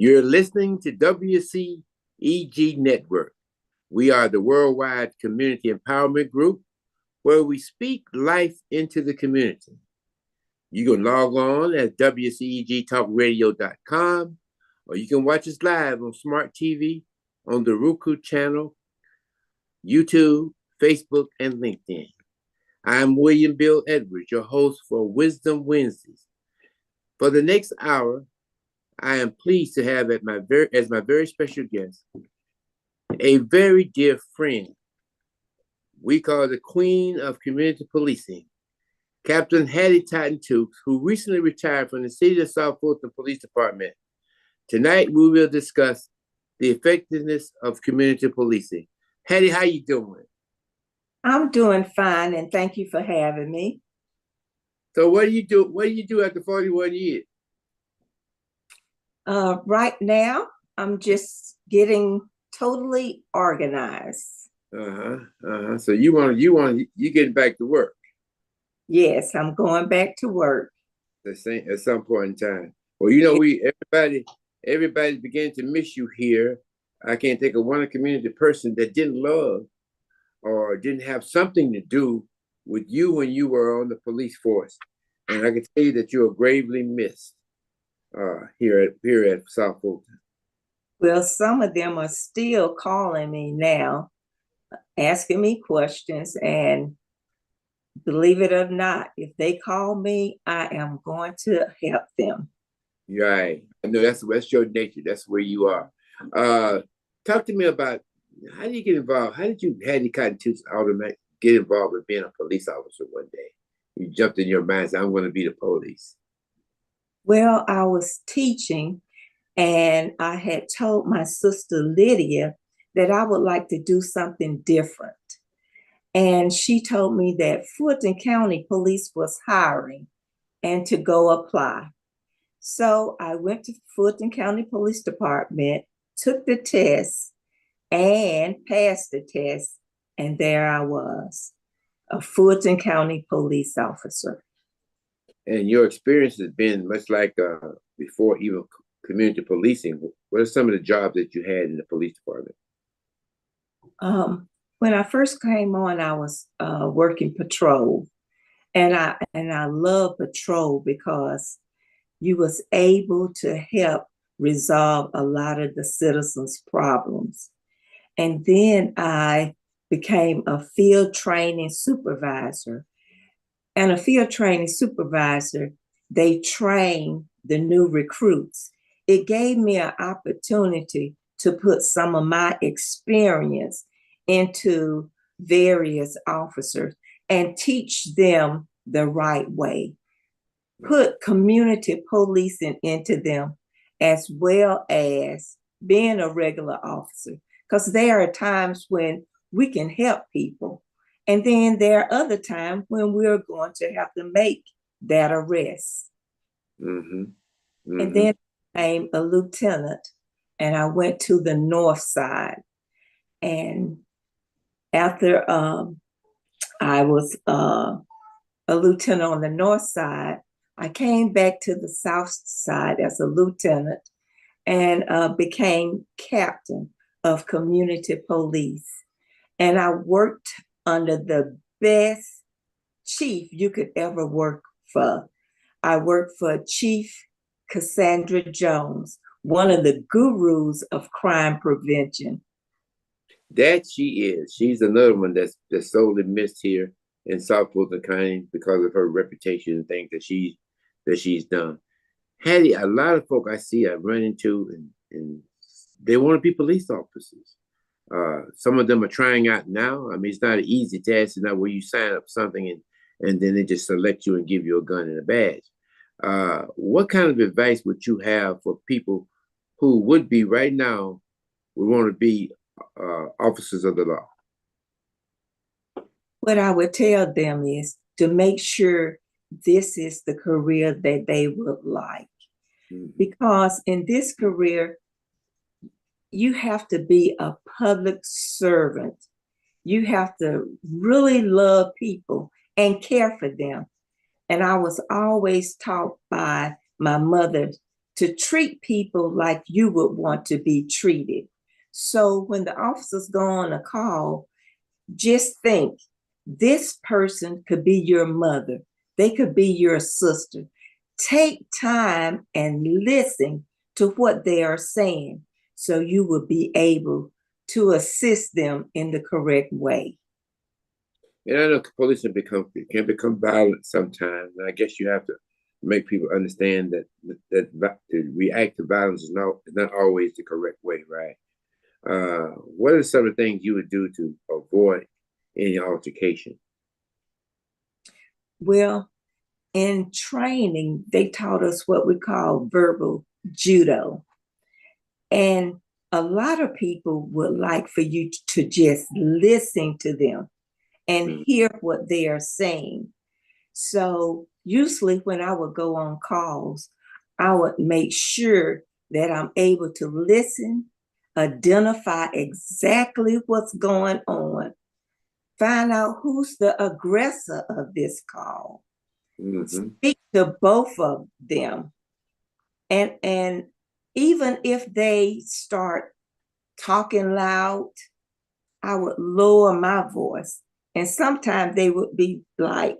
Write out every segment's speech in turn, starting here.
You're listening to WCEG Network. We are the worldwide community empowerment group where we speak life into the community. You can log on at WCEGTalkRadio.com, or you can watch us live on Smart TV, on the Roku channel, YouTube, Facebook, and LinkedIn. I'm William Bill Edwards, your host for Wisdom Wednesdays. For the next hour, I am pleased to have as my very special guest a very dear friend. We call the Queen of Community Policing, Captain Hattie Cotton Tukes, who recently retired from the City of South Fulton Police Department. Tonight, we will discuss the effectiveness of community policing. Hattie, how you doing? I'm doing fine, and thank you for having me. So what do you do? What do you do after 41 years? Right now, I'm just getting totally organized. So you getting back to work? Yes, I'm going back to work. At some point in time. Well, everybody's beginning to miss you here. I can't think of one community person that didn't love or didn't have something to do with you when you were on the police force. And I can tell you that you are gravely missed here at South Fulton. Well, some of them are still calling me now, asking me questions, and believe it or not, if they call me, I am going to help them. Right. I know that's your nature. That's where you are. Talk to me about how did you get involved? How did you, Hattie Cotton Tukes, get involved with being a police officer one day? You jumped in your mind and said, I'm going to be the police. Well, I was teaching, and I had told my sister Lydia that I would like to do something different. And she told me that Fulton County Police was hiring and to go apply. So I went to Fulton County Police Department, took the test, and passed the test. And there I was, a Fulton County police officer. And your experience has been much like before even community policing. What are some of the jobs that you had in the police department? When I first came on, I was working patrol, and I love patrol because you was able to help resolve a lot of the citizens' problems. And then I became a field training supervisor. And a field training supervisor, they train the new recruits. It gave me an opportunity to put some of my experience into various officers and teach them the right way. Put community policing into them as well as being a regular officer. Because there are times when we can help people. And then there are other times when we're going to have to make that arrest. And then I became a lieutenant, and I went to the north side. And after I was a lieutenant on the north side, I came back to the south side as a lieutenant and became captain of community police. And I worked under the best chief you could ever work for. I worked for Chief Cassandra Jones, one of the gurus of crime prevention. That she is. She's another one that's sorely missed here in South Fulton County because of her reputation and things that she's done. Hattie, a lot of folk I see I run into and they want to be police officers. Some of them are trying out now. I mean, it's not an easy task. It's not where you sign up for something and then they just select you and give you a gun and a badge. What kind of advice would you have for people who would be right now, would want to be officers of the law? What I would tell them is to make sure this is the career that they would like. Because in this career, you have to be a public servant. You have to really love people and care for them. And I was always taught by my mother to treat people like you would want to be treated. So when the officers go on a call, just think, this person could be your mother. They could be your sister. Take time and listen to what they are saying so you will be able to assist them in the correct way. And I know police can become violent sometimes. And I guess you have to make people understand that to react to violence is not always the correct way, right? What are some of the things you would do to avoid any altercation? Well, in training, they taught us what we call verbal judo. And a lot of people would like for you to just listen to them and hear what they are saying. So usually when I would go on calls, I would make sure that I'm able to listen, identify exactly what's going on, find out who's the aggressor of this call, speak to both of them. And even if they start talking loud, I would lower my voice. And sometimes they would be like,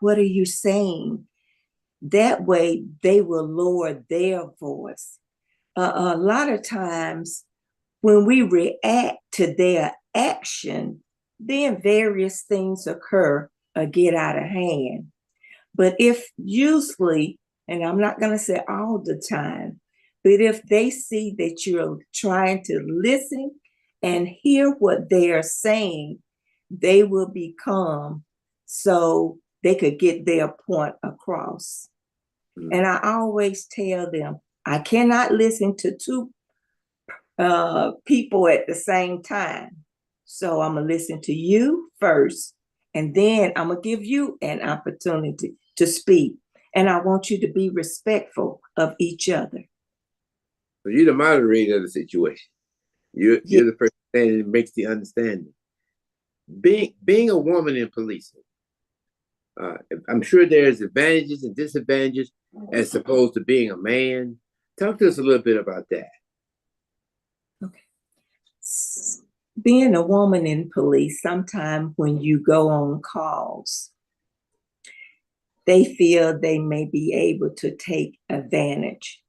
what are you saying? That way they will lower their voice. A lot of times when we react to their action, then various things occur or get out of hand. But if usually, and I'm not going to say all the time, but if they see that you're trying to listen and hear what they are saying, they will be calm so they could get their point across. And I always tell them, I cannot listen to two people at the same time. So I'm going to listen to you first, and then I'm going to give you an opportunity to speak. And I want you to be respectful of each other. So you're the moderator of the situation. You're the person that makes the understanding. Being a woman in policing, I'm sure there's advantages and disadvantages as opposed to being a man. Talk to us a little bit about that. Okay. Being a woman in police, sometimes when you go on calls, they feel they may be able to take advantage.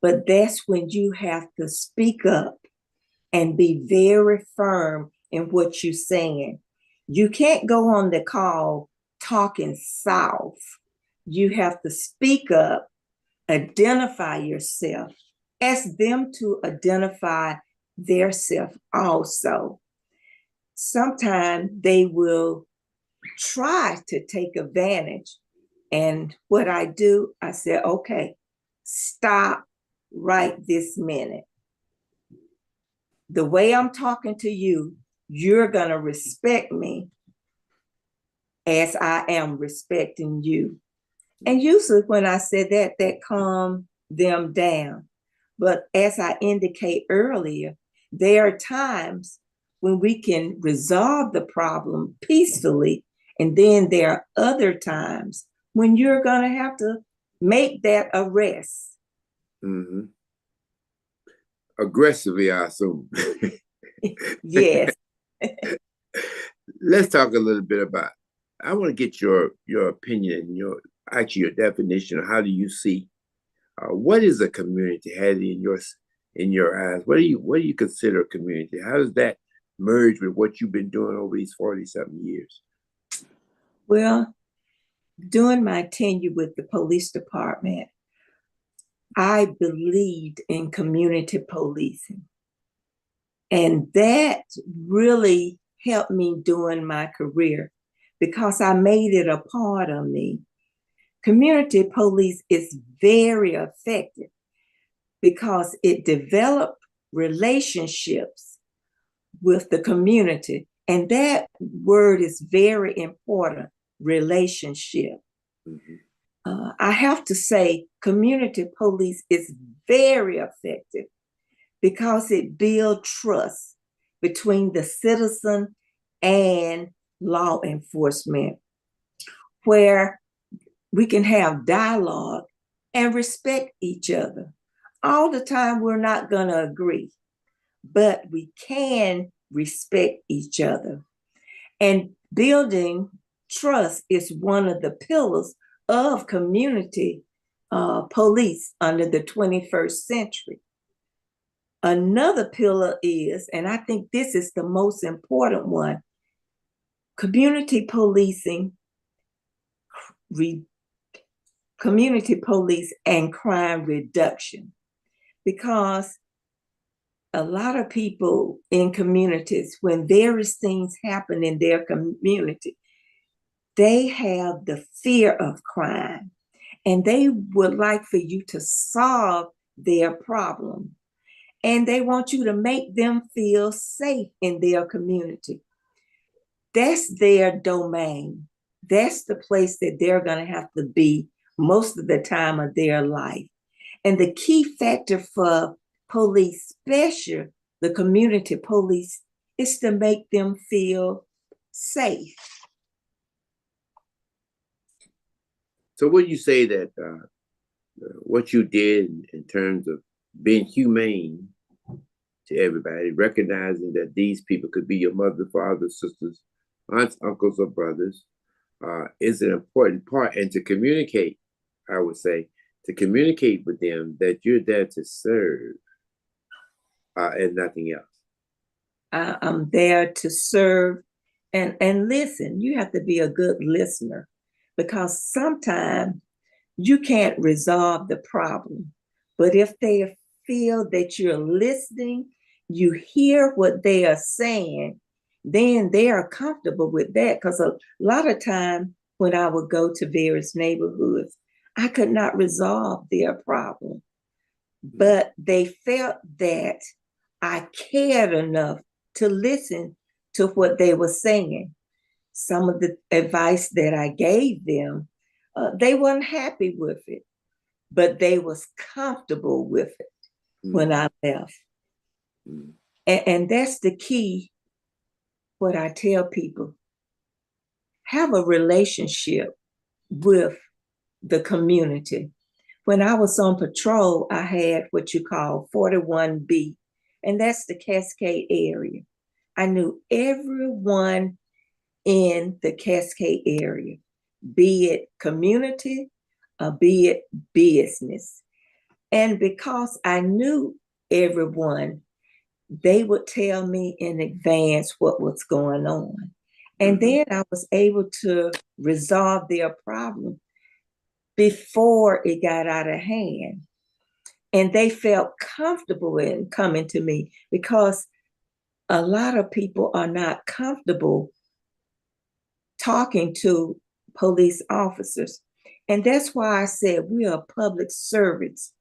But that's when you have to speak up and be very firm in what you're saying. You can't go on the call talking soft. You have to speak up, identify yourself, ask them to identify their self also. Sometimes they will try to take advantage. And what I do, I say, okay, stop right this minute. The way I'm talking to you, you're going to respect me as I am respecting you. And usually when I say that, that calms them down. But as I indicate earlier, there are times when we can resolve the problem peacefully. And then there are other times when you're going to have to make that arrest. Mm-hmm. Aggressively, I assume. Yes. Let's talk a little bit about, I want to get your opinion and your definition of how do you see, what is a community, Hattie, in your eyes? What do you consider a community? How does that merge with what you've been doing over these 40-something years? Well, during my tenure with the police department, I believed in community policing. And that really helped me during my career because I made it a part of me. Community police is very effective because it developed relationships with the community. And that word is very important, relationship. Mm-hmm. I have to say, community police is very effective because it builds trust between the citizen and law enforcement, where we can have dialogue and respect each other. All the time, we're not going to agree, but we can respect each other. And building trust is one of the pillars of community police under the 21st century. Another pillar is, and I think this is the most important one, community policing, community police and crime reduction. Because a lot of people in communities, when various things happen in their community, they have the fear of crime and they would like for you to solve their problem. And they want you to make them feel safe in their community. That's their domain. That's the place that they're going to have to be most of the time of their life. And the key factor for police, special, the community police, is to make them feel safe. So would you say that what you did in terms of being humane to everybody, recognizing that these people could be your mother, father, sisters, aunts, uncles, or brothers, is an important part, and to communicate, I would say, to communicate with them that you're there to serve and nothing else. I'm there to serve and listen. You have to be a good listener, because sometimes you can't resolve the problem. But if they feel that you're listening, you hear what they are saying, then they are comfortable with that. Because a lot of time when I would go to various neighborhoods, I could not resolve their problem. But they felt that I cared enough to listen to what they were saying. Some of the advice that I gave them, they weren't happy with it, but they was comfortable with it when I left. And that's the key, what I tell people. Have a relationship with the community. When I was on patrol, I had what you call 41B, and that's the Cascade area. I knew everyone in the Cascade area, be it community or be it business. And because I knew everyone, they would tell me in advance what was going on. And then I was able to resolve their problem before it got out of hand. And they felt comfortable in coming to me, because a lot of people are not comfortable talking to police officers. And that's why I said we are public servants.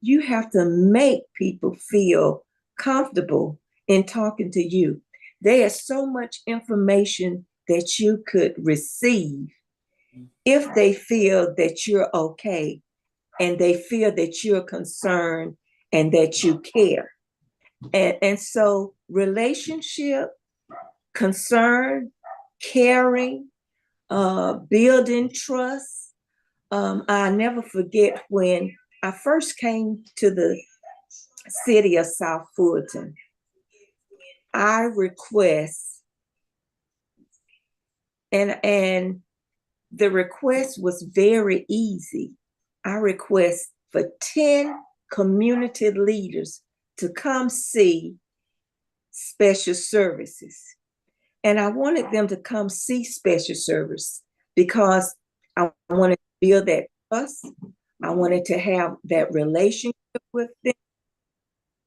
You have to make people feel comfortable in talking to you. There's so much information that you could receive if they feel that you're okay and they feel that you're concerned and that you care. And so relationship, concern, caring, building trust. I'll never forget when I first came to the city of South Fulton. I request, and the request was very easy. I request for 10 community leaders to come see special services. And I wanted them to come see special service because I wanted to build that trust. I wanted to have that relationship with them.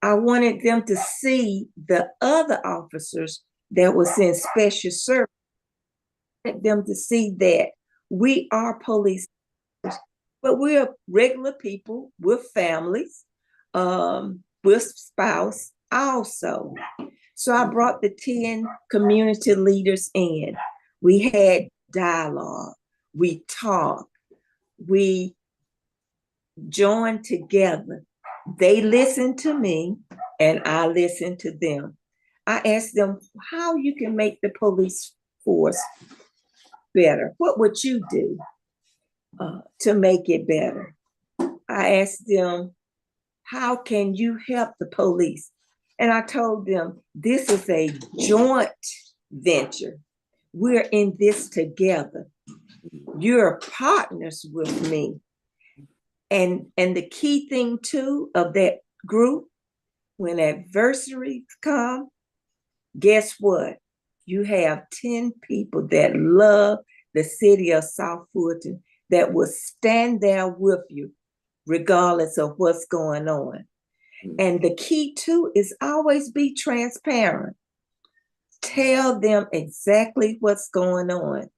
I wanted them to see the other officers that was in special service. I wanted them to see that we are police, but we're regular people, we're families, we're spouse also. So I brought the 10 community leaders in. We had dialogue, we talked, we joined together. They listened to me and I listened to them. I asked them how you can make the police force better. What would you do to make it better? I asked them, how can you help the police? And I told them, this is a joint venture. We're in this together. You're partners with me. And the key thing too of that group, when adversities come, guess what? You have 10 people that love the city of South Fulton that will stand there with you regardless of what's going on. And the key too is always be transparent. Tell them exactly what's going on.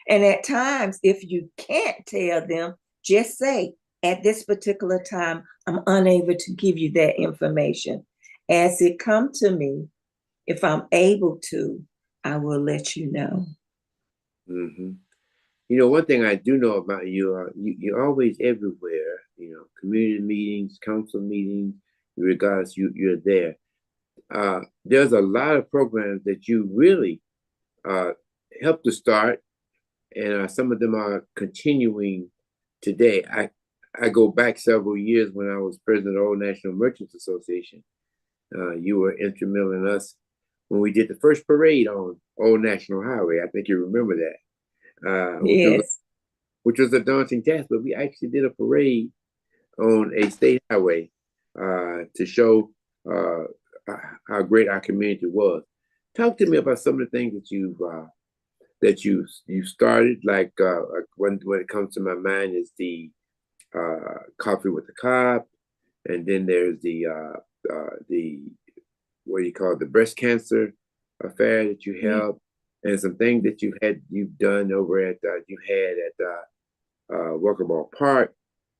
And at times, if you can't tell them, just say, at this particular time, I'm unable to give you that information. As it comes to me, if I'm able to, I will let you know. Mm-hmm. You know, one thing I do know about you, you're always everywhere. You know, community meetings, council meetings, regardless, you're there. There's a lot of programs that you really helped to start, and some of them are continuing today. I go back several years when I was president of the Old National Merchants Association. You were instrumental in us when we did the first parade on Old National Highway. I think you remember that. Yes. Which was a daunting task, but we actually did a parade on a state highway to show how great our community was. Talk to me about some of the things that you started. Like when it comes to my mind is the coffee with the cop, and then there's the what do you call it, the breast cancer affair that you helped, and some things that you've done over at Walker Park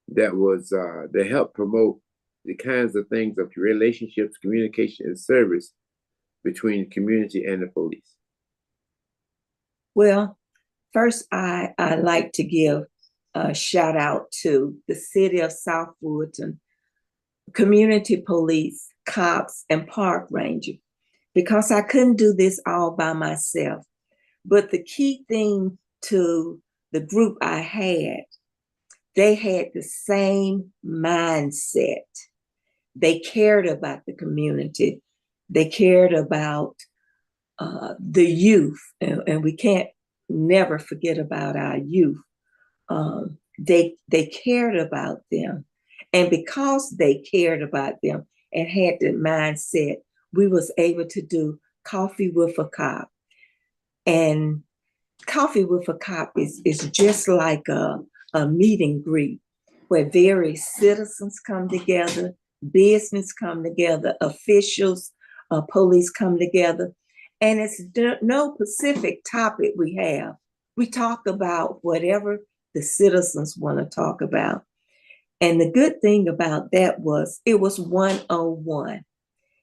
that was that helped promote the kinds of things of relationships, communication, and service between the community and the police. Well, first, I like to give a shout out to the city of South Fulton, community police, cops, and park ranger, because I couldn't do this all by myself. But the key thing to the group I had, they had the same mindset. They cared about the community. They cared about the youth, and we can't never forget about our youth. They cared about them. And because they cared about them and had the mindset, we was able to do Coffee with a Cop. And Coffee with a Cop is just like a meet and greet where various citizens come together, business come together, officials, police come together. And it's no specific topic we have. We talk about whatever the citizens want to talk about. And the good thing about that was it was 101.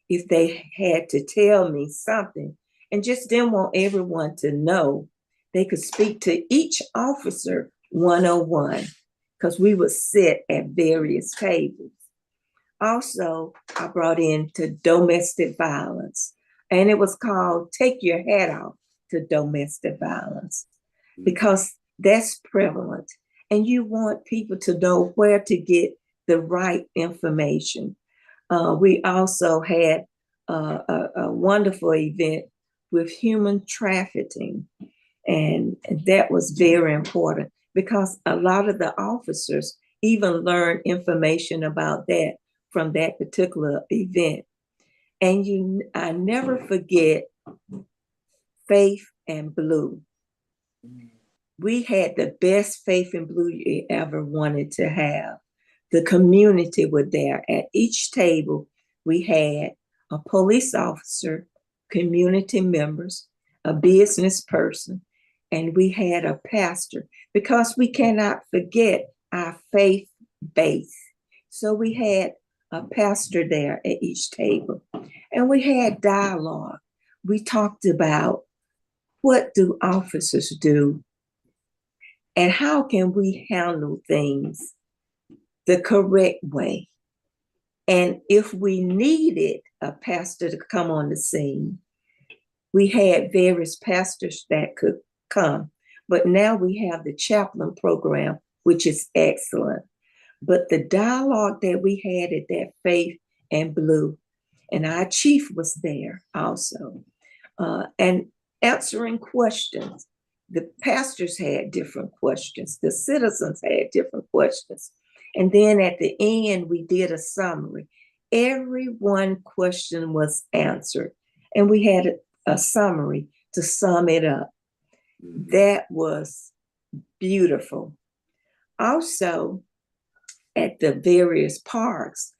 If they had to tell me something and just didn't want everyone to know, they could speak to each officer 101 because we would sit at various tables. Also, I brought into domestic violence, and it was called Take Your Hat Off to Domestic Violence because that's prevalent. And you want people to know where to get the right information. We also had a wonderful event with human trafficking. And that was very important because a lot of the officers even learned information about that from that particular event. And I never forget Faith and Blue. We had the best Faith and Blue you ever wanted to have. The community were there. At each table, we had a police officer, community members, a business person, and we had a pastor because we cannot forget our faith base. So we had a pastor there at each table, and we had dialogue. We talked about what do officers do and how can we handle things the correct way. And if we needed a pastor to come on the scene, we had various pastors that could come. But now we have the chaplain program, which is excellent. But the dialogue that we had at that Faith and Blue, and our chief was there also, and answering questions. The pastors had different questions. The citizens had different questions. And then at the end, we did a summary. Every one question was answered, and we had a summary to sum it up. That was beautiful. Also, at the various parks,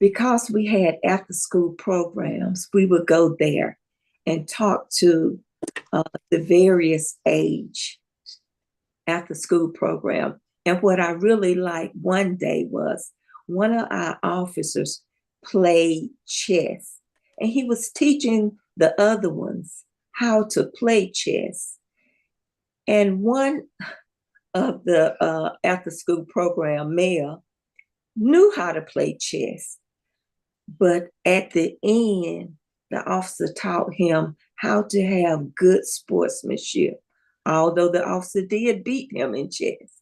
because we had after school programs, we would go there and talk to the various age after school program. And what I really liked one day was one of our officers played chess, and he was teaching the other ones how to play chess. And one of the after school program male knew how to play chess, but at the end, the officer taught him how to have good sportsmanship, although the officer did beat him in chess.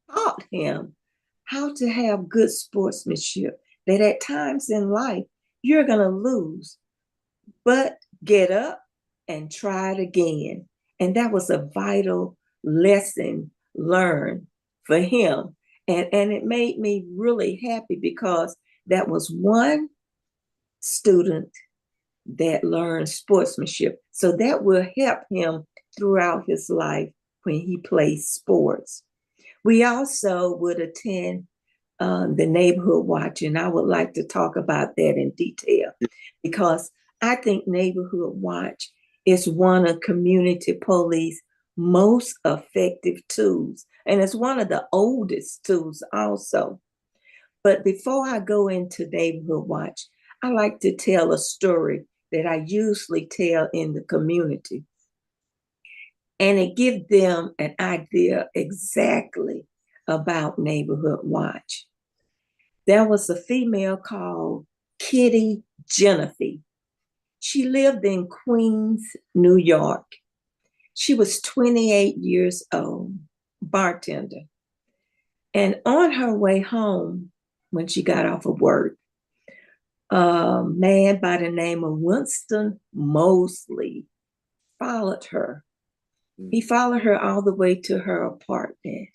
Taught him how to have good sportsmanship, that at times in life, you're going to lose, but get up and try it again. And that was a vital lesson learned for him. And it made me really happy because that was one student that learned sportsmanship. So that will help him throughout his life when he plays sports. We also would attend the neighborhood watch, and I would like to talk about that in detail because I think neighborhood watch is one of community police most effective tools, and it's one of the oldest tools also. But before I go into neighborhood watch, I like to tell a story that I usually tell in the community, and it gives them an idea exactly about neighborhood watch. There was a female called Kitty Genevieve. She lived in Queens, New York. She was 28 years old, bartender. And on her way home, when she got off of work, a man by the name of Winston Mosley followed her. He followed her all the way to her apartment,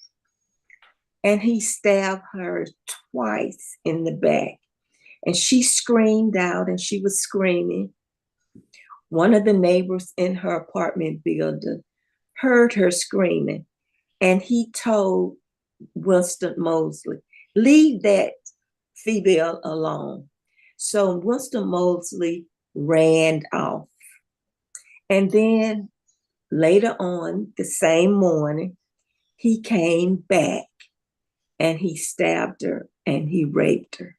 and he stabbed her twice in the back. And she screamed out, and she was screaming. One of the neighbors in her apartment building heard her screaming, and he told Winston Mosley, leave that female alone. So Winston Mosley ran off. And then later on, the same morning, he came back and he stabbed her and he raped her.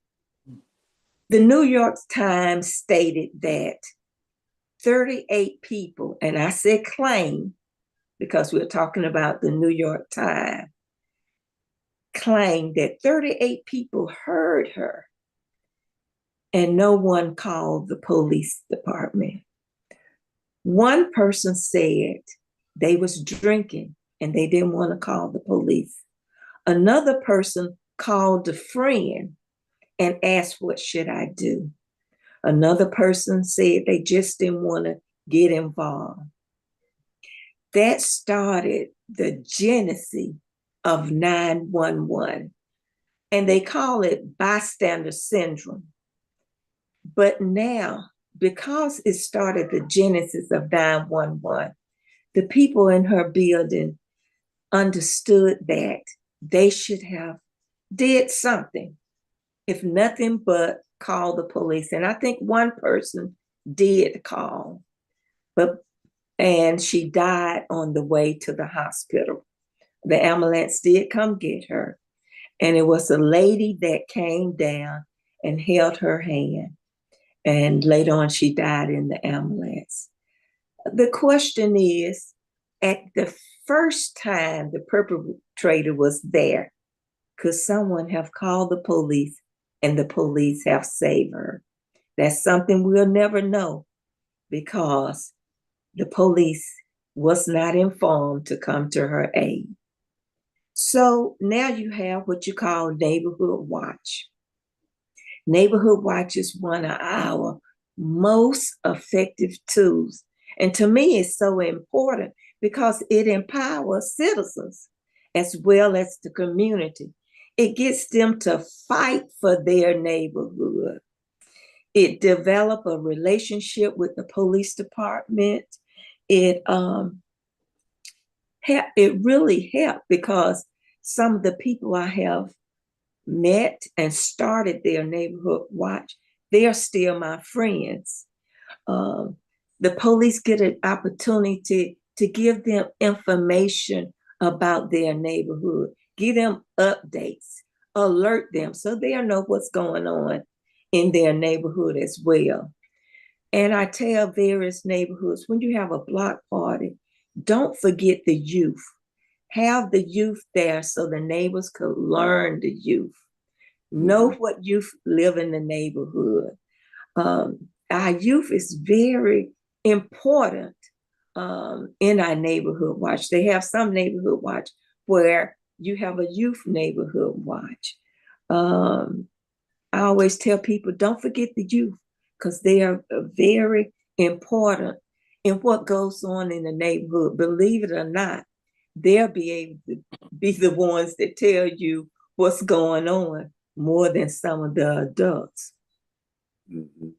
The New York Times stated that 38 people, and I said claim because we're talking about the New York Times, claimed that 38 people heard her and no one called the police department. One person said they was drinking and they didn't want to call the police. Another person called a friend and asked, what should I do? Another person said they just didn't want to get involved. That started the genesis of 911, and they call it bystander syndrome. But now, because it started the genesis of 911, the people in her building understood that they should have did something, if nothing but call the police. And I think one person did call, and she died on the way to the hospital. The ambulance did come get her, and it was a lady that came down and held her hand. And later on, she died in the ambulance. The question is, at the first time the perpetrator was there, could someone have called the police and the police have saved her? That's something we'll never know because the police was not informed to come to her aid. So now you have what you call neighborhood watch. Neighborhood watch is one of our most effective tools. And to me, it's so important because it empowers citizens as well as the community. It gets them to fight for their neighborhood. It develop a relationship with the police department. It it really helped because some of the people I have met and started their neighborhood watch, they are still my friends. Um, the police get an opportunity to give them information about their neighborhood, give them updates, alert them so they'll know what's going on in their neighborhood as well. And I tell various neighborhoods, when you have a block party, don't forget the youth. Have the youth there so the neighbors could learn the youth. Know what youth live in the neighborhood. Our youth is very important in our neighborhood watch. They have some neighborhood watch where you have a youth neighborhood watch. I always tell people, don't forget the youth because they are very important in what goes on in the neighborhood. Believe it or not, they'll be able to be the ones that tell you what's going on more than some of the adults. Mm-hmm.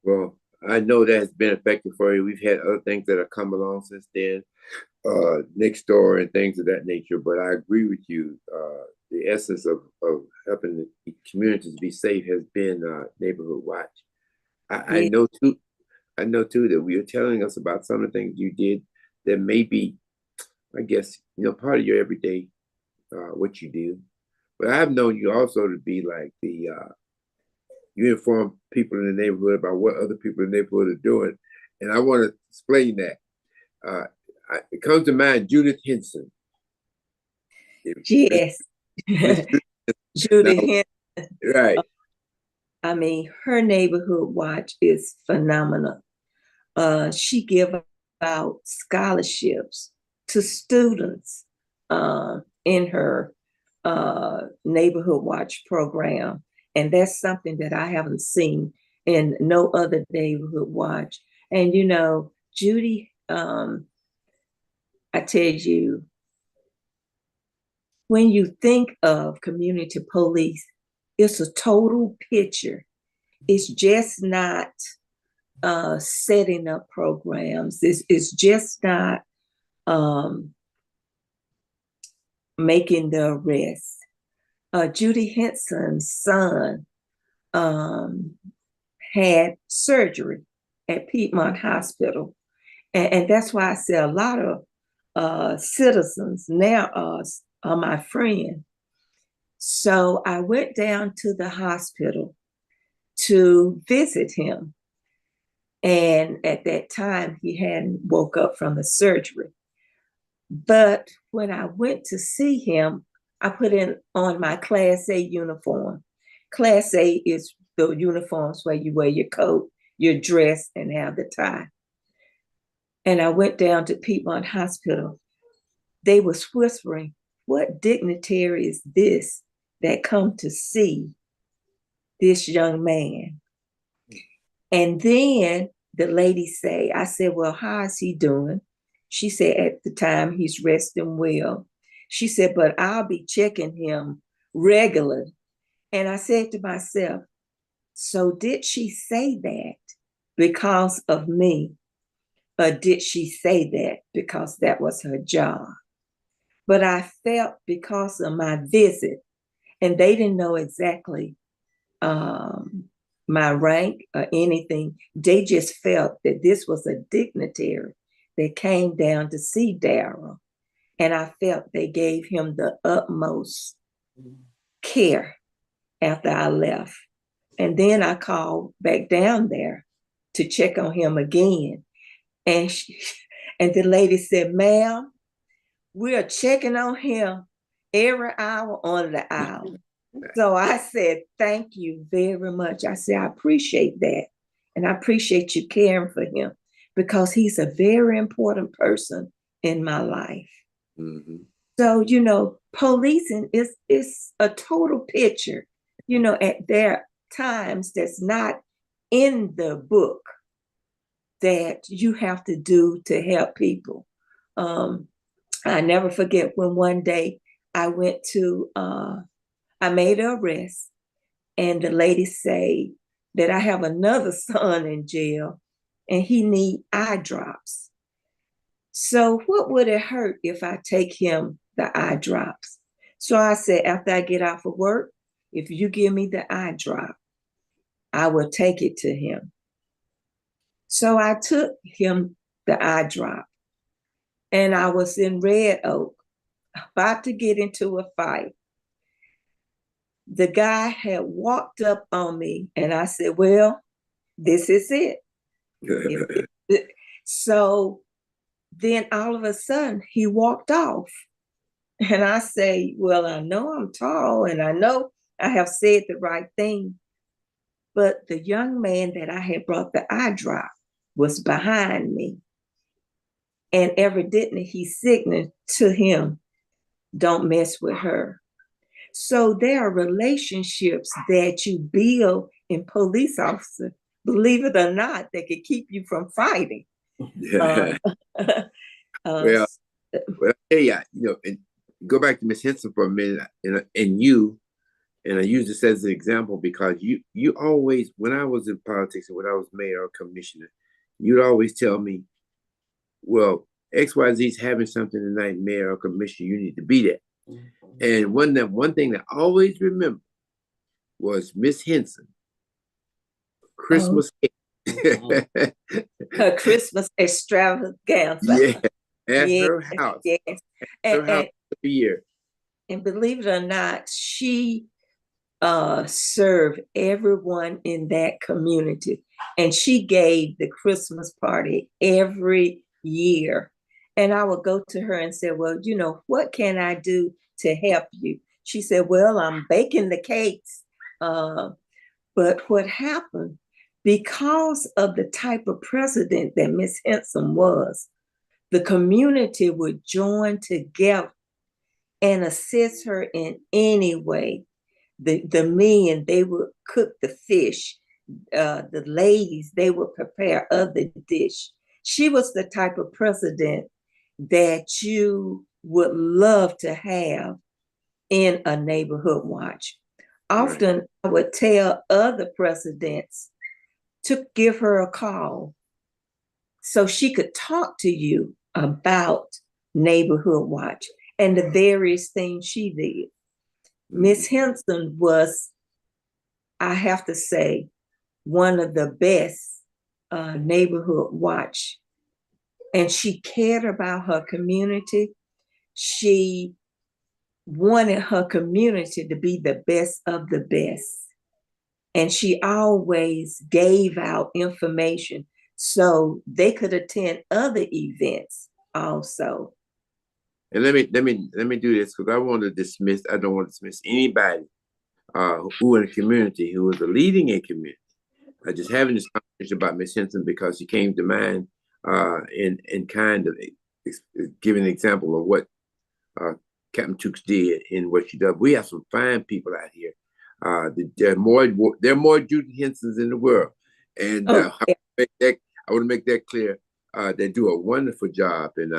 Well, I know that has been effective for you. We've had other things that have come along since then, next door and things of that nature. But I agree with you. The essence of helping the communities be safe has been neighborhood watch. I know too. I know too that you're telling us about some of the things you did that may be, I guess, part of your everyday what you do. But I've known you also to be like the you inform people in the neighborhood about what other people in the neighborhood are doing, and I want to explain that. It comes to mind Judith Henson. Yes. Judith Henson. Right. I mean, her neighborhood watch is phenomenal. She gives out scholarships to students in her neighborhood watch program. And that's something that I haven't seen in no other neighborhood watch. And, Judy, I tell you, when you think of community police, it's a total picture. It's just not setting up programs. It's just not making the arrest. Judy Henson's son had surgery at Piedmont Hospital. And that's why I say a lot of citizens now are my friend. So I went down to the hospital to visit him. And at that time, he hadn't woke up from the surgery. But when I went to see him, I put on my Class A uniform. Class A is the uniforms where you wear your coat, your dress, and have the tie. And I went down to Piedmont Hospital. They was whispering, what dignitary is this that come to see this young man? And then the lady I said, well, how is he doing? She said, at the time, he's resting well. She said, but I'll be checking him regularly. And I said to myself, so did she say that because of me? Or did she say that because that was her job? But I felt because of my visit, and they didn't know exactly my rank or anything. They just felt that this was a dignitary that came down to see Daryl. And I felt they gave him the utmost care after I left. And then I called back down there to check on him again. And the lady said, ma'am, we're checking on him every hour on the hour. So I said, thank you very much. I said, I appreciate that. And I appreciate you caring for him because he's a very important person in my life. Mm-hmm. So, policing is a total picture, at their times that's not in the book that you have to do to help people. I never forget when one day I went to, I made an arrest, and the lady say that I have another son in jail and he need eye drops. So what would it hurt if I take him the eye drops? So I said, after I get off of work, if you give me the eye drop, I will take it to him. So I took him the eye drop, and I was in Red Oak, about to get into a fight. The guy had walked up on me, and I said, well, this is it. So then all of a sudden he walked off. And I say, well, I know I'm tall and I know I have said the right thing. But the young man that I had brought the eye drop was behind me. And evidently he signaled to him, don't mess with her. So there are relationships that you build in police officers, believe it or not, that can keep you from fighting. Well, hey, and go back to Miss Henson for a minute, and I use this as an example because you always, when I was in politics and when I was mayor or commissioner, you'd always tell me, well, XYZ's having something tonight, mayor or commissioner, you need to be there. And one thing that I always remember was Miss Henson, Christmas cake. Her Christmas extravaganza. Yeah, at her house. Yes. Her house every year. And believe it or not, she served everyone in that community. And she gave the Christmas party every year. And I would go to her and say, well, what can I do to help you? She said, well, I'm baking the cakes. But what happened, because of the type of president that Miss Henson was, the community would join together and assist her in any way. The men, they would cook the fish. The ladies, they would prepare other dish. She was the type of president that you would love to have in a neighborhood watch. Often right. I would tell other presidents to give her a call so she could talk to you about neighborhood watch and the various things she did. Miss Henson was, I have to say, one of the best neighborhood watch. And she cared about her community. She wanted her community to be the best of the best. And she always gave out information so they could attend other events also. And let me do this because I don't want to dismiss anybody who in the community who was leading a community. Just having this conversation about Miss Henson because she came to mind in kind of giving an example of what Captain Tukes did in what she does. We have some fine people out here. There are more Judy Hensons in the world, and I want to make that clear. They do a wonderful job, and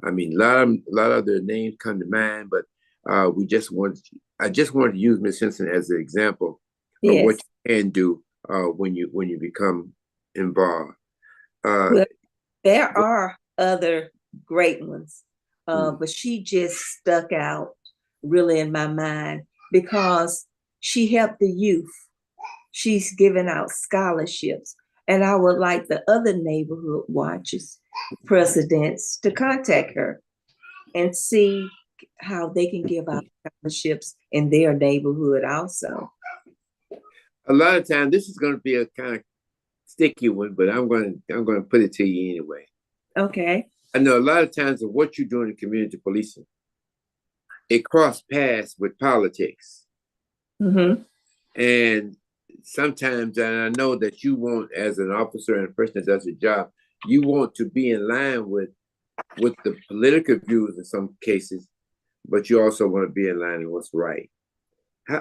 I mean, a lot of their names come to mind, but I just wanted to use Miss Henson as an example of what you can do when you become involved. Well, there are other great ones, but she just stuck out really in my mind because she helped the youth. She's given out scholarships, and I would like the other neighborhood watches presidents to contact her and see how they can give out scholarships in their neighborhood also. A lot of times, this is going to be a kind of sticky one, but I'm going to put it to you anyway. Okay. I know a lot of times of what you're doing in community policing, it cross paths with politics. Mm-hmm. And sometimes, and I know that you want, as an officer and a person that does a job, you want to be in line with the political views in some cases, but you also want to be in line with what's right.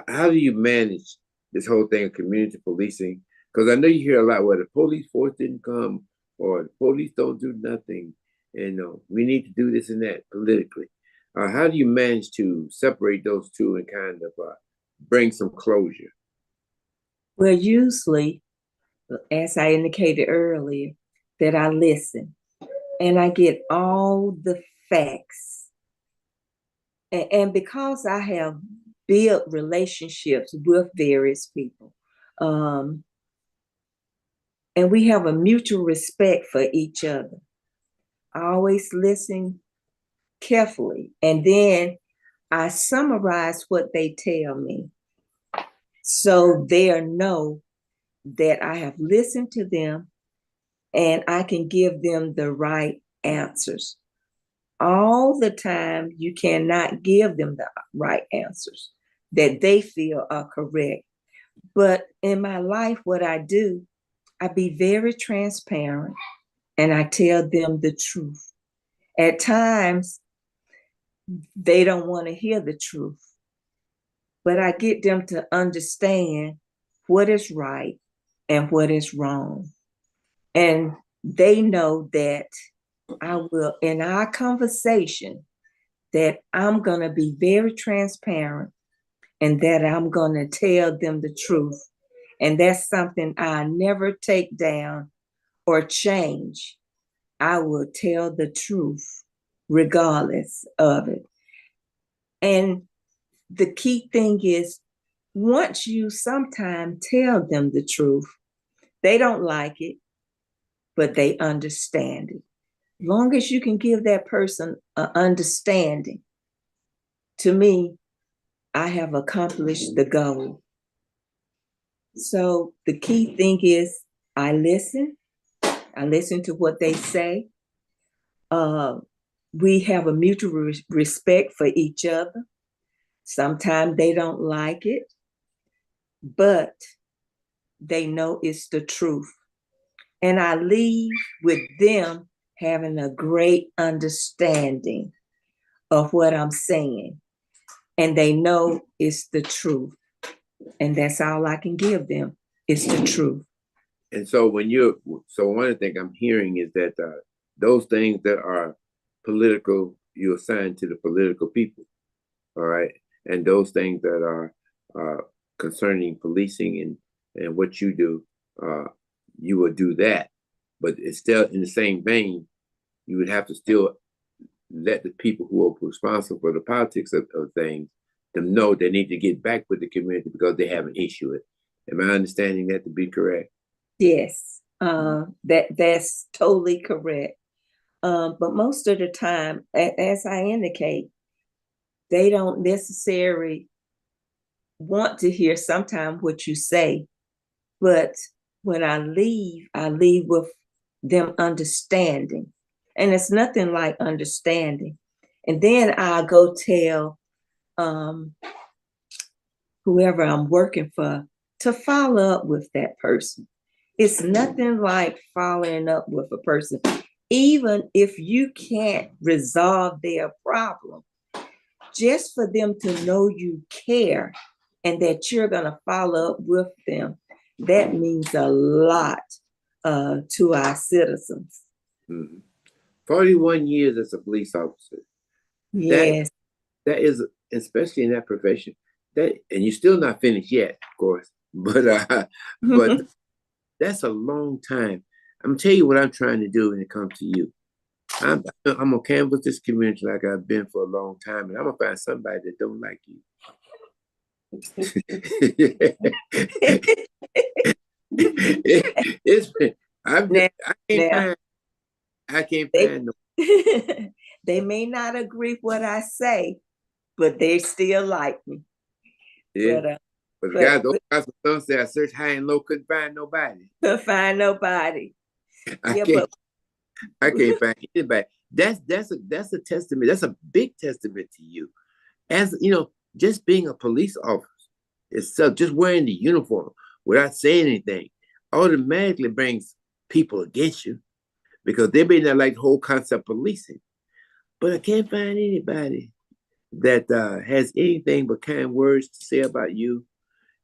How do you manage this whole thing of community policing? Because I know you hear a lot where the police force didn't come or the police don't do nothing. And we need to do this and that politically. How do you manage to separate those two and kind of bring some closure? Well, usually, as I indicated earlier, that I listen and I get all the facts. And because I have built relationships with various people, and we have a mutual respect for each other, I always listen carefully. And then I summarize what they tell me, so they know that I have listened to them and I can give them the right answers. All the time, you cannot give them the right answers that they feel are correct. But in my life, what I do, I be very transparent and I tell them the truth. At times, they don't want to hear the truth, but I get them to understand what is right and what is wrong. And they know that I will, in our conversation, that I'm going to be very transparent and that I'm going to tell them the truth. And that's something I never take down or change. I will tell the truth regardless of it. And the key thing is, once you sometimes tell them the truth, they don't like it, but they understand it. Long as you can give that person an understanding, to me, I have accomplished the goal. So the key thing is I listen to what they say. We have a mutual respect for each other. Sometimes they don't like it, but they know it's the truth. And I leave with them having a great understanding of what I'm saying. And they know it's the truth. And that's all I can give them. It's the truth. And so one of the things I'm hearing is that those things that are political, you assign to the political people, all right? And those things that are concerning policing and what you do, you will do that. But it's still in the same vein, you would have to still let the people who are responsible for the politics of things, them know they need to get back with the community because they have an issue with it. Am I understanding that to be correct? Yes, that's totally correct. But most of the time, as I indicate, they don't necessarily want to hear sometimes what you say. But when I leave with them understanding. And it's nothing like understanding. And then I'll go tell whoever I'm working for to follow up with that person. It's nothing like following up with a person, even if you can't resolve their problem, just for them to know you care and that you're going to follow up with them. That means a lot to our citizens. Mm-hmm. 41 years as a police officer. Yes. That is, especially in that profession, and you're still not finished yet, of course, but that's a long time. I'm gonna tell you what I'm trying to do when it comes to you. I'm gonna canvass this community like I've been for a long time, and I'm gonna find somebody that don't like you. I can't find no. They may not agree with what I say, but they still like me. Yeah. But those guys don't say I searched high and low, couldn't find nobody. Couldn't find nobody. I can't find anybody. That's a testament. That's a big testament to you. As you know, just being a police officer itself, just wearing the uniform without saying anything, automatically brings people against you because they may not like the whole concept of policing. But I can't find anybody that has anything but kind words to say about you,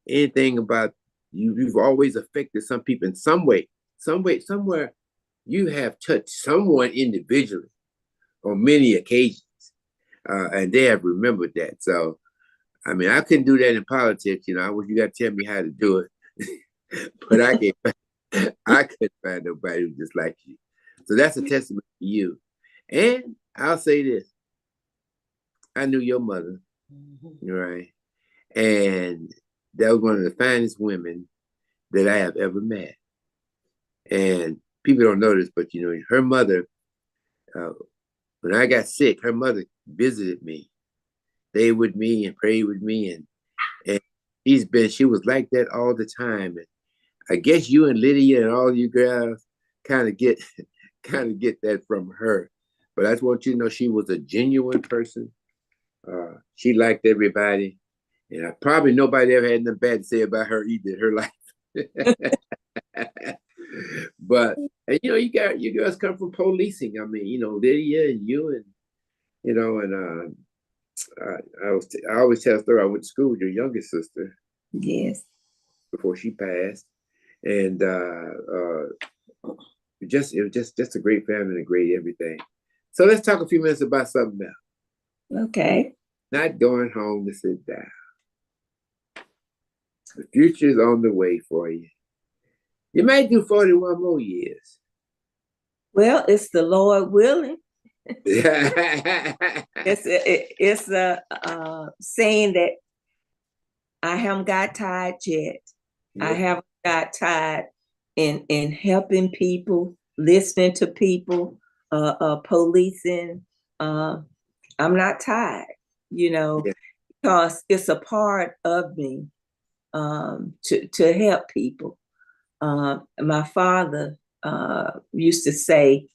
anything about you. You've always affected some people in some way, somewhere. You have touched someone individually on many occasions, and they have remembered that. So, I mean, I couldn't do that in politics. I wish you got to tell me how to do it, but I couldn't find nobody who just like you. So that's a testament to you. And I'll say this: I knew your mother, right? And that was one of the finest women that I have ever met. And people don't know this, but her mother, uh, when I got sick, her mother visited me, stayed with me, and prayed with me, and she was like that all the time. And I guess you and Lydia and all you girls kind of get that from her. But I just want you to know she was a genuine person. She liked everybody, and probably nobody ever had nothing bad to say about her either in her life. But and you girls come from policing. I mean, Lydia and you and I always tell a story. I went to school with your youngest sister. Yes. Before she passed, and it was just a great family and a great everything. So let's talk a few minutes about something else. Okay. Not going home to sit down. The future is on the way for you. You might do 41 more years. Well, it's the Lord willing. Yeah. It's a saying that I haven't got tired yet. Yeah. I haven't got tired in helping people, listening to people, policing. I'm not tired, yeah. Because it's a part of me to help people. My father used to say,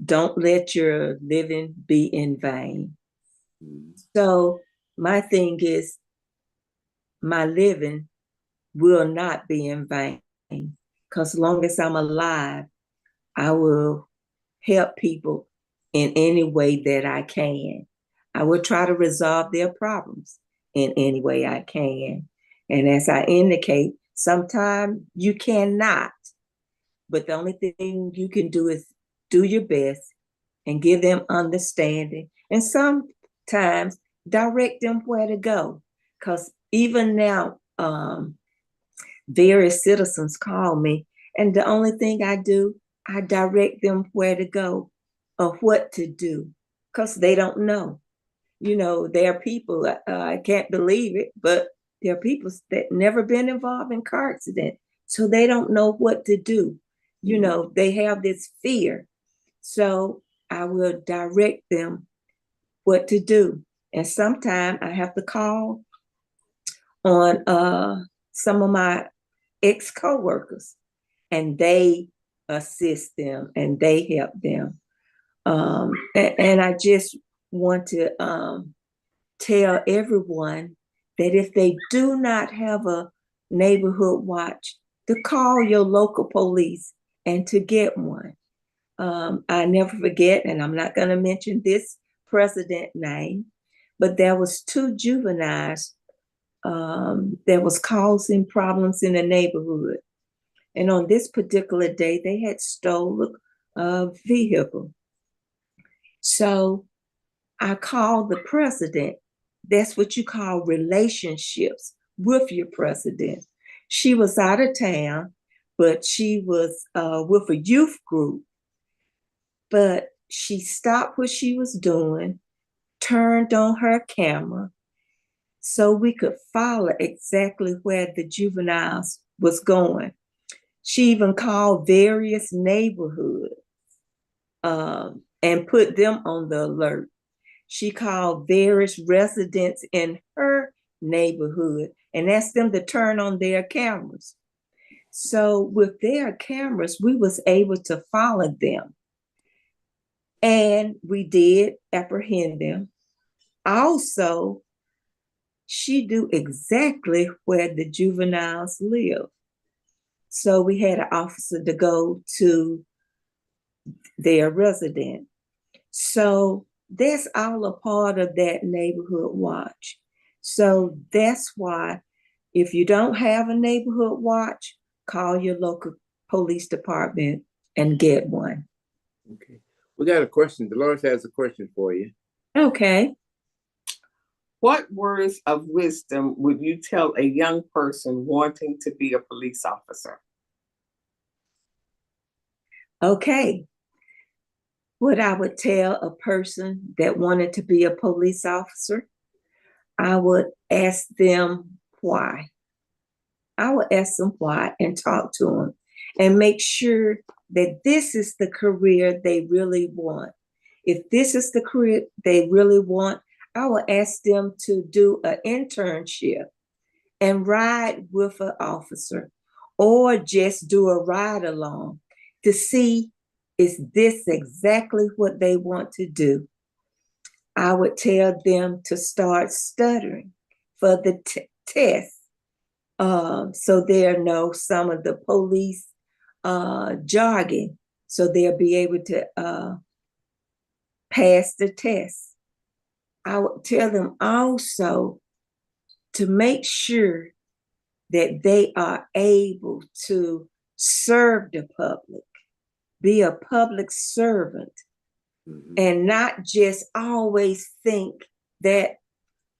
don't let your living be in vain. So my thing is, my living will not be in vain, because as long as I'm alive, I will help people in any way that I can. I will try to resolve their problems in any way I can. And as I indicate, sometimes you cannot, but the only thing you can do is do your best and give them understanding, and sometimes direct them where to go. Because even now, various citizens call me, and the only thing I do, I direct them where to go or what to do, because they don't know. There are people, I can't believe it, but there are people that never been involved in car accident, so they don't know what to do. They have this fear. So I will direct them what to do. And sometimes I have to call on some of my ex-coworkers, and they assist them and they help them. And I just want to tell everyone that if they do not have a neighborhood watch, to call your local police and to get one. I never forget, and I'm not going to mention this president name, but there was 2 juveniles that was causing problems in the neighborhood. And on this particular day, they had stolen a vehicle. So I called the president. That's what you call relationships with your president. She was out of town, but she was with a youth group. But she stopped what she was doing, turned on her camera so we could follow exactly where the juveniles was going. She even called various neighborhoods and put them on the alert. She called various residents in her neighborhood and asked them to turn on their cameras. So with their cameras, we was able to follow them. And we did apprehend them. Also, she knew exactly where the juveniles live. So we had an officer to go to their residence. So That's all a part of that neighborhood watch. So that's why if you don't have a neighborhood watch, call your local police department and get one. Okay. We got a question. Dolores has a question for you. Okay. What words of wisdom would you tell a young person wanting to be a police officer? Okay. What I would tell a person that wanted to be a police officer, I would ask them why. I would ask them why and talk to them and make sure that this is the career they really want. If this is the career they really want, I would ask them to do an internship and ride with an officer or just do a ride along to see is this exactly what they want to do. I would tell them to start stuttering for the test. So they'll know some of the police jargon, so they'll be able to pass the test. I would tell them also to make sure that they are able to serve the public, be a public servant, and not just always think that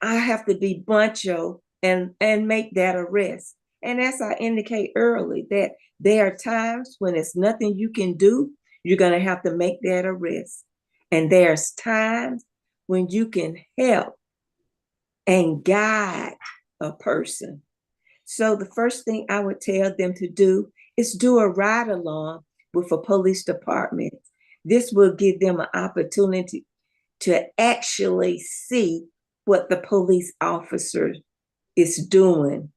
I have to be buncho and make that arrest. And as I indicate early, that there are times when it's nothing you can do, you're going to have to make that arrest. And there's times when you can help and guide a person. So the first thing I would tell them to do is do a ride along with a police department. This will give them an opportunity to actually see what the police officer is doing,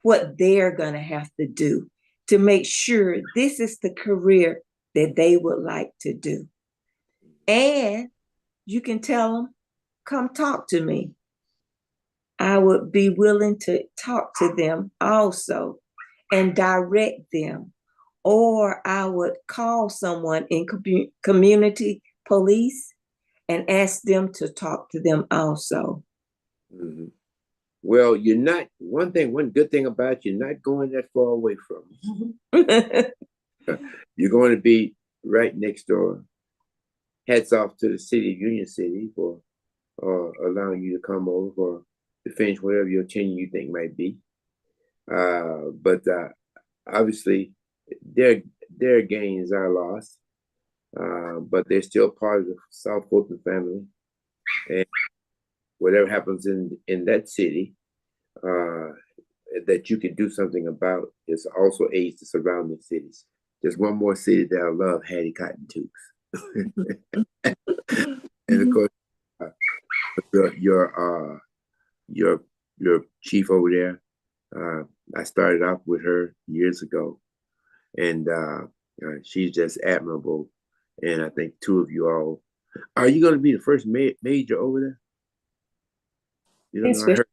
what they're going to have to do to make sure this is the career that they would like to do. And you can tell them, come talk to me. I would be willing to talk to them also and direct them. Or I would call someone in community police and ask them to talk to them also. Mm-hmm. Well, you're not, one good thing about you're not going that far away from us. You're going to be right next door. Hats off to the city of Union City for allowing you to come over to finish whatever your tenure you think might be. But obviously, their gains are lost, but they're still part of the South Fulton family. And whatever happens in that city that you can do something about is also aids the surrounding cities. There's one more city that I love, Hattie Cotton Tukes. And of course, your chief over there, I started off with her years ago, and she's just admirable. And I think two of you all, are you going to be the first major over there? You don't know her?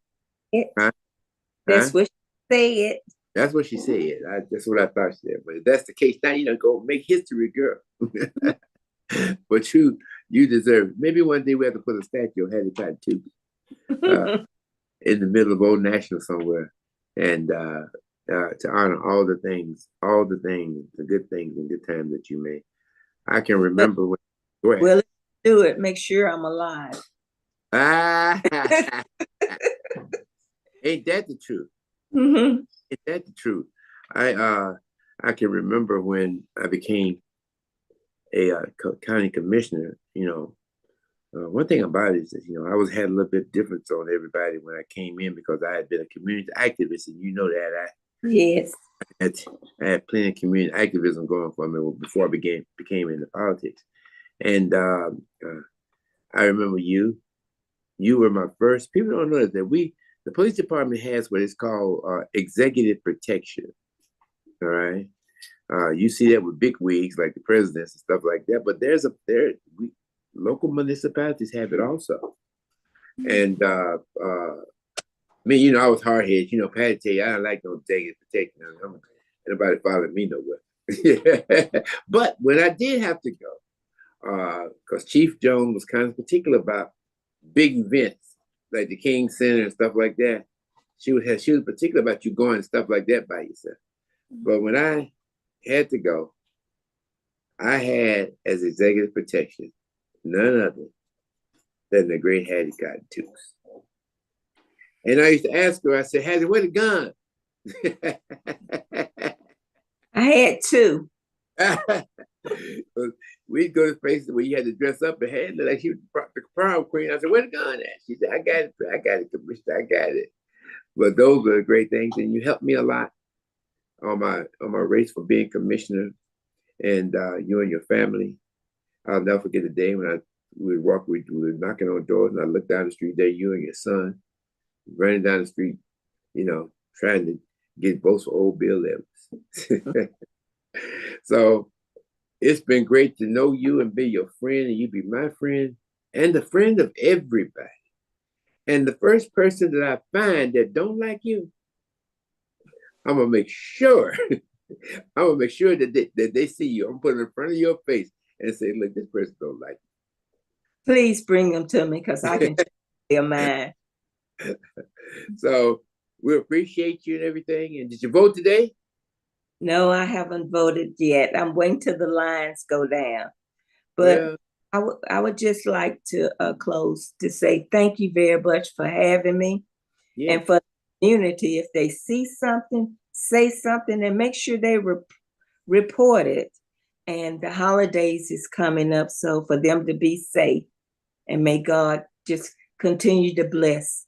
That's what she said. That's what she said. That's what I thought she said. But if that's the case, now you know, go make history, girl. But you deserve it. Maybe one day we have to put a statue of Hattie Cotton Tukes in the middle of Old National somewhere, and to honor all the things, the good things and good times that you made. I can remember when. Go ahead. Well, let's do it. Make sure I'm alive. Ain't that the truth? Mm-hmm. Ain't that the truth? I can remember when I became a county commissioner. You know, one thing about it is that, you know, I had a little bit difference on everybody when I came in because I had been a community activist, and you know that Yes. I had plenty of community activism going for me before I became into politics. And I remember you were my first. People don't know that the police department has what is called executive protection. All right. You see that with big wigs like the presidents and stuff like that, but local municipalities have it also. And me, you know, I was hard headed. You know, Patty tell you I don't like no executive protection. Nobody followed me nowhere. But when I did have to go, because Chief Jones was kind of particular about big events like the King Center and stuff like that. She was particular about you going and stuff like that by yourself. But when I had to go, I had as executive protection none other than the great Hattie Cotton Tukes. And I used to ask her, I said, Hattie, where the gun? I had two. We'd go to places where you had to dress up and had like she was the prom queen. I said, where the gun at? She said, I got it, Commissioner, I got it. But those were the great things, and you helped me a lot on my race for being commissioner, and you and your family. I'll never forget the day when we were knocking on doors, and I looked down the street there, you and your son running down the street, trying to get votes for old Bill Evans. So it's been great to know you and be your friend, and you be my friend and the friend of everybody. And the first person that I find that don't like you, I'm gonna make sure that they see you. I'm putting it in front of your face and say, look, this person don't like you. Please bring them to me because I can change their mind. So we appreciate you and everything. And did you vote today? No, I haven't voted yet. I'm waiting till the lines go down. But I would just like to close to say thank you very much for having me. Yeah. And for the community, if they see something, say something, and make sure they report it. And the holidays is coming up, so for them to be safe. And may God just continue to bless.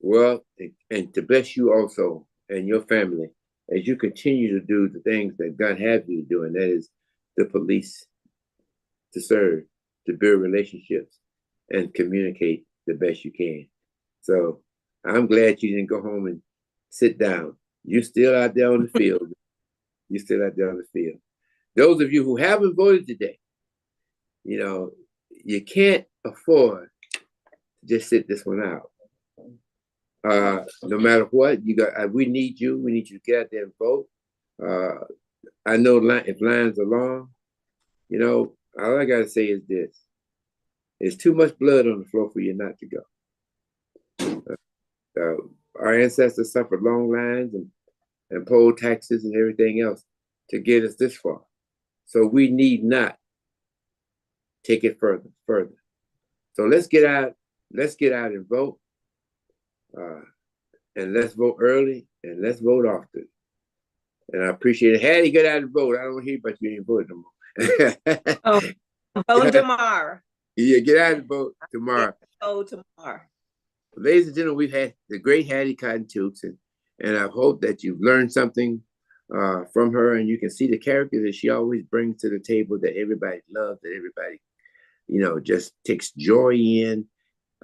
Well, and to bless you also and your family as you continue to do the things that God has you to do, and that is the police, to serve, to build relationships, and communicate the best you can. So I'm glad you didn't go home and sit down. You're still out there on the field. You're still out there on the field. Those of you who haven't voted today, you can't afford to just sit this one out. No matter what, we need you. We need you to get out there and vote. I know if lines are long, all I gotta say is this: there's too much blood on the floor for you not to go. Our ancestors suffered long lines and poll taxes and everything else to get us this far. So we need not take it further. So let's get out and vote. And let's vote early and let's vote often. And I appreciate it. Hattie, get out and vote. I don't hear about you ain't voting no more. Vote tomorrow. Yeah, get out and vote tomorrow. Vote tomorrow. Ladies and gentlemen, we've had the great Hattie Cotton Tukes, and I hope that you've learned something from her, and you can see the character that she always brings to the table that everybody loves, that everybody, just takes joy in.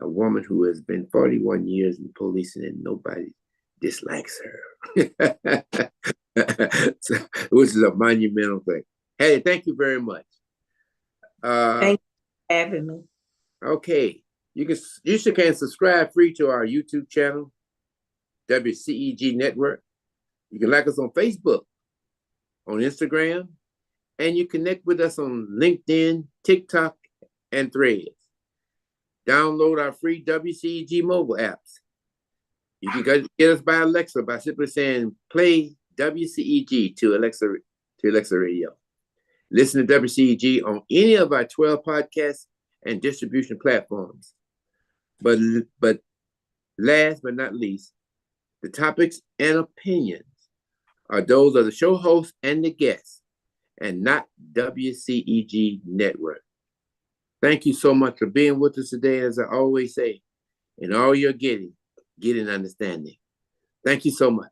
A woman who has been 41 years in policing and nobody dislikes her, which is a monumental thing. Hey, thank you very much. Thank you for having me. Okay, you can subscribe free to our YouTube channel, WCEG Network. You can like us on Facebook, on Instagram, and you connect with us on LinkedIn, TikTok, and Threads. Download our free WCEG mobile apps. You can get us by Alexa by simply saying, play WCEG to Alexa Radio. Listen to WCEG on any of our 12 podcasts and distribution platforms. But last but not least, the topics and opinions are those of the show host and the guests, and not WCEG Network. Thank you so much for being with us today. As I always say, in all you're getting, get an understanding. Thank you so much.